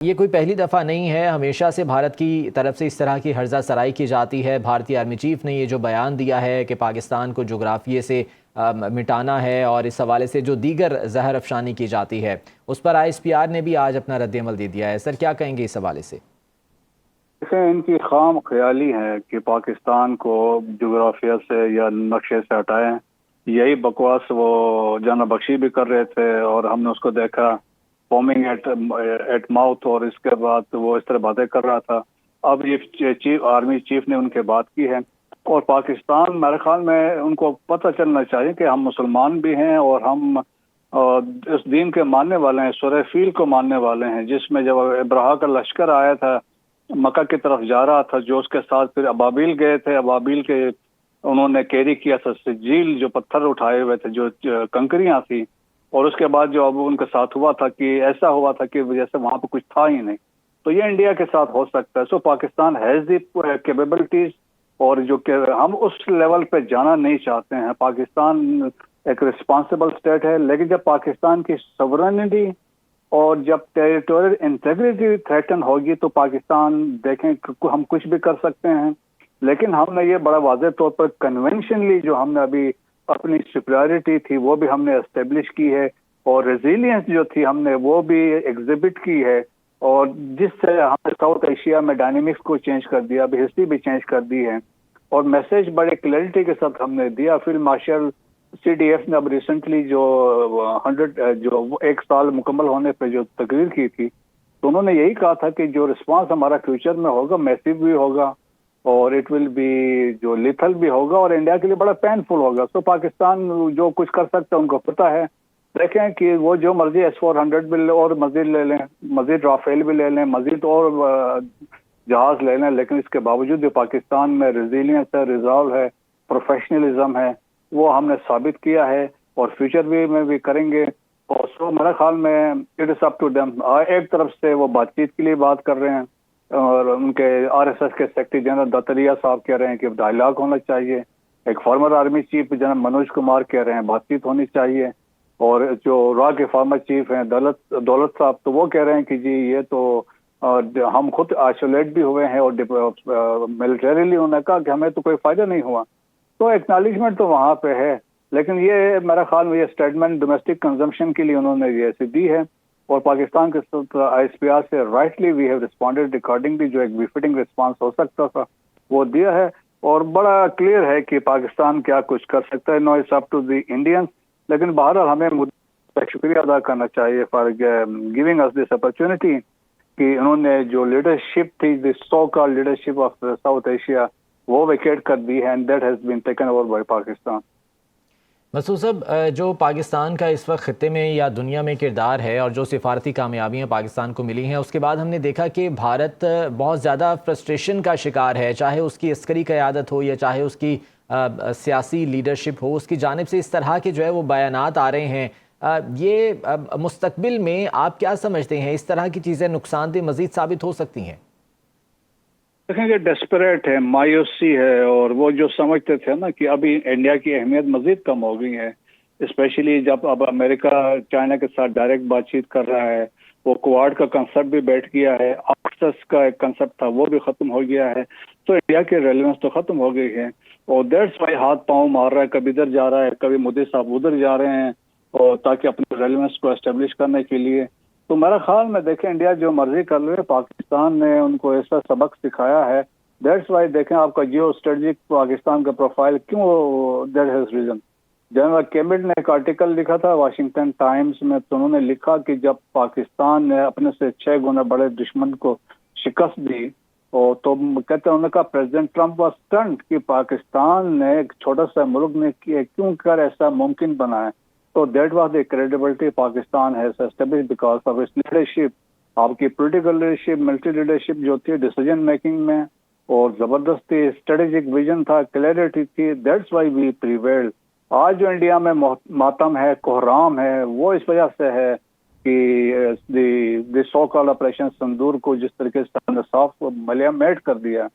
یہ کوئی پہلی دفعہ نہیں ہے، ہمیشہ سے بھارت کی طرف سے اس طرح کی ہرزہ سرائی کی جاتی ہے۔ بھارتی آرمی چیف نے یہ جو بیان دیا ہے کہ پاکستان کو جغرافیے سے مٹانا ہے اور اس حوالے سے جو دیگر زہر افشانی کی جاتی ہے اس پر ISPR نے بھی آج اپنا رد عمل دے دیا ہے۔ سر کیا کہیں گے اس حوالے سے؟ ان کی خام خیالی ہے کہ پاکستان کو جغرافیہ سے یا نقشے سے ہٹائیں۔ یہی بکواس وہ جانا بخشی بھی کر رہے تھے اور ہم نے اس کو دیکھا فومنگ ایٹ ماؤتھ، اور اس کے بعد وہ اس طرح باتیں کر رہا تھا۔ اب یہ آرمی چیف نے ان کے بات کی ہے، اور پاکستان میرے خیال میں ان کو پتہ چلنا چاہیے کہ ہم مسلمان بھی ہیں اور ہم اس دین کے ماننے والے ہیں، سورہ فیل کو ماننے والے ہیں، جس میں جب ابرہا کا لشکر آیا تھا مکہ کی طرف جا رہا تھا، جو اس کے ساتھ پھر ابابیل گئے تھے، ابابیل کے انہوں نے کیری کیا تھا سجیل، جو پتھر اٹھائے ہوئے تھے، جو کنکریاں تھیں، اور اس کے بعد جو اب ان کے ساتھ ہوا تھا کہ ایسا ہوا تھا کہ جیسے وہاں پہ کچھ تھا ہی نہیں۔ تو یہ انڈیا کے ساتھ ہو سکتا ہے۔ سو پاکستان ہیز دی کیپیبلٹیز، اور جو کہ ہم اس لیول پہ جانا نہیں چاہتے ہیں۔ پاکستان ایک رسپانسبل اسٹیٹ ہے، لیکن جب پاکستان کی سورینٹی اور جب ٹیریٹوریل انٹیگریٹی تھریٹن ہوگی تو پاکستان دیکھیں ہم کچھ بھی کر سکتے ہیں۔ لیکن ہم نے یہ بڑا واضح طور پر کنونشنلی جو ہم نے ابھی اپنی سپیریورٹی تھی وہ بھی ہم نے اسٹیبلش کی ہے، اور ریزیلینس جو تھی ہم نے وہ بھی ایگزیبٹ کی ہے، اور جس سے ہم نے ساؤتھ ایشیا میں ڈائنامکس کو چینج کر دیا، ابھی ہسٹری بھی چینج کر دی ہے، اور میسج بڑے کلیئرٹی کے ساتھ ہم نے دیا۔ فیلڈ مارشل CDF نے اب ریسنٹلی جو 1 سال مکمل ہونے پہ جو تقریر کی تھی، تو انہوں نے یہی کہا تھا کہ جو رسپانس ہمارا فیوچر میں ہوگا میسو بھی ہوگا، اور اٹ ول بی جو لیتھل بھی ہوگا، اور انڈیا کے لیے بڑا پینفل ہوگا۔ سو پاکستان جو کچھ کر سکتا ہے ان کو پتہ ہے۔ دیکھیں کہ وہ جو مرضی S-400 بھی اور مزید لے لیں، مزید رافیل بھی لے لیں، مزید اور جہاز لے لیں، لیکن اس کے باوجود جو پاکستان میں ریزیلینس ہے، ریزالو ہے، پروفیشنلزم ہے، وہ ہم نے ثابت کیا ہے، اور فیوچر میں بھی کریں گے۔ اور سو میرے خیال میں it is up to them. ایک طرف سے وہ بات چیت کے لیے بات کر رہے ہیں، اور ان کے RSS کے سیکرٹری جنرل دتریا صاحب کہہ رہے ہیں کہ ڈائلاگ ہونا چاہیے، ایک former army chief general Manoj Kumar کہہ رہے ہیں بات چیت ہونی چاہیے، اور جو را کے فارمر چیف ہیں دولت صاحب، تو وہ کہہ رہے ہیں کہ جی یہ تو ہم خود آئسولیٹ بھی ہوئے ہیں، اور ملٹریلی انہوں نے کہا کہ ہمیں تو کوئی فائدہ نہیں ہوا۔ تو ایکنالجمنٹ تو وہاں پہ ہے، لیکن یہ میرا خیال میں یہ اسٹیٹمنٹ ڈومیسٹک کنزمپشن کے لیے انہوں نے یہ ایسی دی ہے، اور پاکستان کے ISPR سے rightly we have responded accordingly, جو ایک بیفٹنگ رسپانس ہو سکتا تھا وہ دیا ہے، اور بڑا کلیئر ہے کہ پاکستان کیا کچھ کر سکتا ہے۔ No it's up to the Indians, لیکن بہرحال ہمیں شکریہ ادا کرنا چاہیے for giving us this opportunity کہ انہوں نے جو لیڈرشپ تھی، the so called leadership of South Asia, وہ ویکیٹ کر دی ہے، and that has been taken over by Pakistan. Masood sahib, جو پاکستان کا اس وقت خطے میں یا دنیا میں کردار ہے اور جو سفارتی کامیابیاں پاکستان کو ملی ہیں، اس کے بعد ہم نے دیکھا کہ بھارت بہت زیادہ فرسٹریشن کا شکار ہے، چاہے اس کی عسکری قیادت ہو یا چاہے اس کی سیاسی لیڈرشپ ہو، اس کی جانب سے اس طرح کے جو ہے وہ بیانات آ رہے ہیں۔ یہ مستقبل میں آپ کیا سمجھتے ہیں، اس طرح کی چیزیں نقصان دہ مزید ثابت ہو سکتی ہیں؟ دیکھیں کہ ڈیسپریٹ ہے، مایوسی ہے، اور وہ جو سمجھتے تھے نا کہ ابھی انڈیا کی اہمیت مزید کم ہو گئی ہے، اسپیشلی جب اب امریکہ چائنا کے ساتھ ڈائریکٹ بات چیت کر رہا ہے، وہ کوارڈ کا کنسپٹ بھی بیٹھ گیا ہے، آکسس کا ایک کنسپٹ تھا وہ بھی ختم ہو گیا ہے، تو انڈیا کی ریلیونس تو ختم ہو گئی ہے، اور دیٹس وائی ہاتھ پاؤں مار رہا ہے، کبھی ادھر جا رہا ہے، کبھی مودی صاحب ادھر جا رہے ہیں، اور تاکہ اپنی ریلیونس کو اسٹیبلش کرنے کے لیے۔ تو میرا خیال میں دیکھیں انڈیا جو مرضی کر لے، پاکستان نے ان کو ایسا سبق سکھایا ہے، دیٹس وائی دیکھیں آپ کا جیو اسٹریٹجک پاکستان کا پروفائل کیوں، دیٹ ہیز ریزن۔ جنرل کیمبل نے ایک آرٹیکل لکھا تھا واشنگٹن ٹائمز میں، تو انہوں نے لکھا کہ جب پاکستان نے اپنے سے 6 گنا بڑے دشمن کو شکست دی، اور تو کہتے ہیں انہوں نے کہا پریزیڈنٹ ٹرمپ واز اسٹنٹ کہ پاکستان نے ایک چھوٹا سا ملک نے کیوں کر ایسا ممکن بنایا۔ تو that was the credibility Pakistan has established because of its leadership. آپ کی پولیٹیکل لیڈرشپ، ملٹری لیڈرشپ جو تھی ڈیسیجن میکنگ میں، اور زبردستی اسٹریٹجک ویژن تھا، کلیئرٹی تھی، دیٹس وائی وی پریویلڈ۔ آج جو انڈیا میں ماتم ہے، کوحرام ہے، وہ اس وجہ سے ہے کہ دی سو کال آپریشن سندور کو جس طریقے سے ہم نے صاف ملیمیٹ کر دیا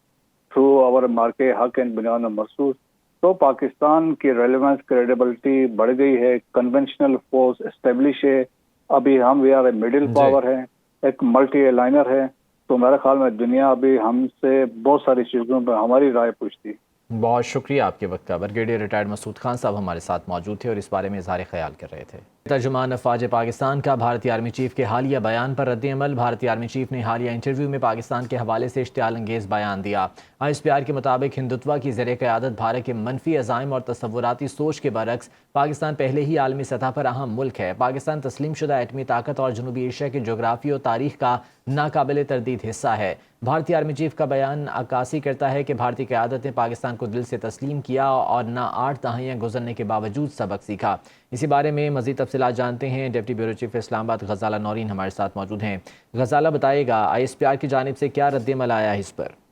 تھرو آور مارکے حق اینڈ بنیاد محسوس، تو پاکستان کی ریلیونس کریڈیبلٹی بڑھ گئی ہے، کنونشنل فورس اسٹیبلش ہے، ابھی ہم we are a middle power ہے، ایک ملٹی لائنر ہے، تو میرے خیال میں دنیا ابھی ہم سے بہت ساری چیزوں پہ ہماری رائے پوچھتی. بہت شکریہ آپ کے وقت کا. بریگیڈیئر ریٹائرڈ مسعود خان صاحب ہمارے ساتھ موجود تھے اور اس بارے میں اظہار خیال کر رہے تھے. ترجمان افواج پاکستان کا بھارتی آرمی چیف کے حالیہ بیان پر رد عمل. بھارتی آرمی چیف نے حالیہ انٹرویو میں پاکستان کے حوالے سے اشتعال انگیز بیان دیا. ISPR کے مطابق ہندوتوا کی زیر قیادت بھارت کے منفی عزائم اور تصوراتی سوچ کے برعکس پاکستان پہلے ہی عالمی سطح پر اہم ملک ہے. پاکستان تسلیم شدہ ایٹمی طاقت اور جنوبی ایشیا کے جغرافی و تاریخ کا ناقابل تردید حصہ ہے. بھارتی آرمی چیف کا بیان عکاسی کرتا ہے کہ بھارتی قیادت نے پاکستان کو دل سے تسلیم کیا اور نہ 8 دہائیاں گزرنے کے باوجود سبق سیکھا. اسی بارے میں مزید تفصیلات جانتے ہیں ڈپٹی بیورو چیف اسلام آباد غزالہ نورین ہمارے ساتھ موجود ہیں. غزالہ بتائے گا ISPR کی جانب سے کیا رد عمل آیا ہے اس پر؟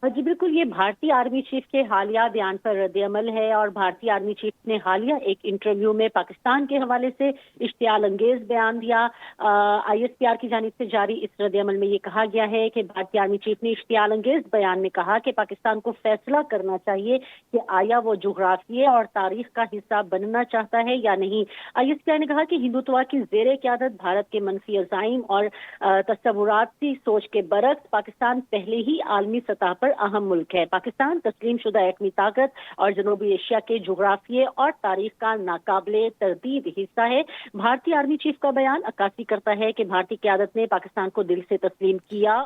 جی بالکل، یہ بھارتی آرمی چیف کے حالیہ بیان پر رد عمل ہے اور بھارتی آرمی چیف نے حالیہ ایک انٹرویو میں پاکستان کے حوالے سے اشتعال انگیز بیان دیا. ISPR کی جانب سے جاری اس رد عمل میں یہ کہا گیا ہے کہ بھارتی آرمی چیف نے اشتعال انگیز بیان میں کہا کہ پاکستان کو فیصلہ کرنا چاہیے کہ آیا وہ جغرافیے اور تاریخ کا حصہ بننا چاہتا ہے یا نہیں. ISPR نے کہا کہ ہندوتوا کی زیر قیادت بھارت کے منفی عزائم اور تصوراتی سوچ کے برعکس پاکستان پہلے ہی عالمی سطح پر اہم ملک ہے. پاکستان تسلیم شدہ ایٹمی طاقت اور جنوبی ایشیا کے جغرافیے اور تاریخ کا ناقابل تردید حصہ ہے. بھارتی آرمی چیف کا بیان عکاسی کرتا ہے کہ بھارتی قیادت نے پاکستان کو دل سے تسلیم کیا